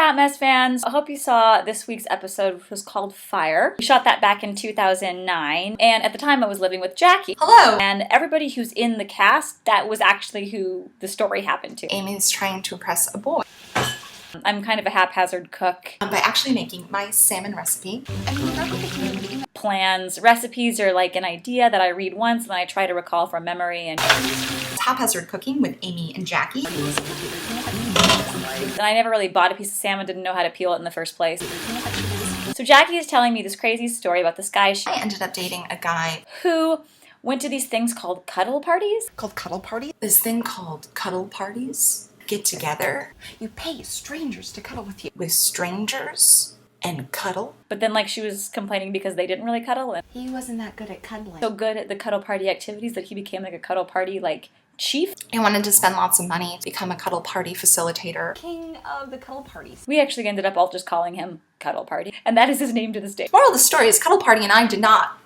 Hot Mess fans, I hope you saw this week's episode, which was called Fire. We shot that back in 2009, and at the time I was living with Jackie. Hello! And everybody who's in the cast, that was actually who the story happened to. Amy's trying to impress a boy. I'm kind of a haphazard cook. By actually making my salmon recipe. Plans, recipes are like an idea that I read once and then I try to recall from memory. And Haphazard cooking with Amy and Jackie. And I never really bought a piece of salmon, didn't know how to peel it in the first place. So Jackie is telling me this crazy story about this guy I ended up dating a guy who went to these things called cuddle parties. called cuddle parties. This thing called cuddle parties. Get together. You pay strangers to cuddle with you. With strangers and cuddle. But then like she was complaining because they didn't really cuddle. And he wasn't that good at cuddling. so good at the cuddle party activities that he became like a cuddle party like chief. I wanted to spend lots of money to become a cuddle party facilitator. King of the cuddle parties. We actually ended up all just calling him Cuddle Party. And that is his name to this day. Moral of the story is cuddle party and I did not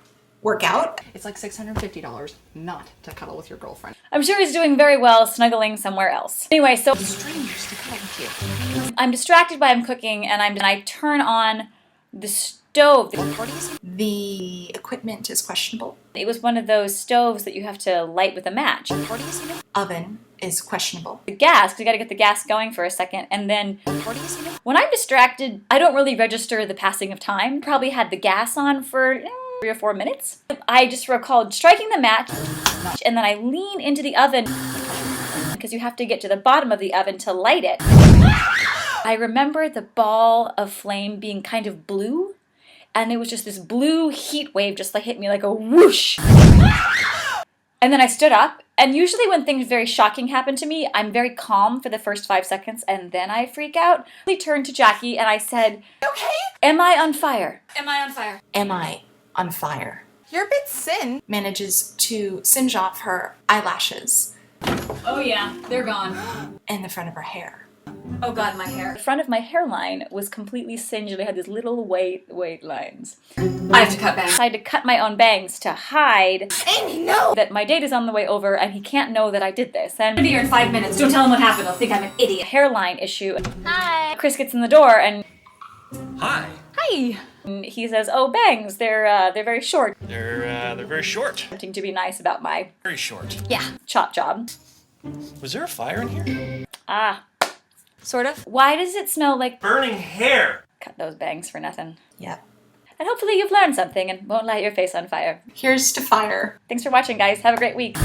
work out. It's like $650 not to cuddle with your girlfriend. I'm sure he's doing very well snuggling somewhere else. Anyway, so Strangers to cuddle with you. I'm distracted by him cooking and I turn on the stove. Parties? The equipment is questionable. It was one of those stoves that you have to light with a match. Parties, you know? Oven is questionable. The gas, because you got to get the gas going for a second, and then Parties, you know? when I'm distracted, I don't really register the passing of time. Probably had the gas on for 3 or 4 minutes. I just recalled striking the match, and then I lean into the oven because you have to get to the bottom of the oven to light it. I remember the ball of flame being kind of blue, and it was just this blue heat wave just like hit me like a whoosh. And then I stood up, and usually when things very shocking happen to me, I'm very calm for the first 5 seconds, and then I freak out. I turned to Jackie and I said, Okay. "Am I on fire? Am I on fire?" Am I on fire? Your bit sin. Manages to singe off her eyelashes Oh yeah, they're gone. and the front of her hair. Oh god, my hair. The front of my hairline was completely singed. I had these little white lines. I have to cut back. I had to cut my own bangs to hide Amy, no! that my date is on the way over and he can't know that I did this. And I'm gonna be here in 5 minutes. Don't tell him what happened. They'll think I'm an idiot. Hairline issue. Hi. Chris gets in the door and Hi. hi. And he says, "Oh, bangs. They're very short." They're very short. Attempting to be nice about my Very short. chop job. Was there a fire in here? Ah, sort of. Why does it smell like Burning hair. cut those bangs for nothing? Yep. And hopefully you've learned something and won't light your face on fire. Here's to fire. Thanks for watching, guys. Have a great week.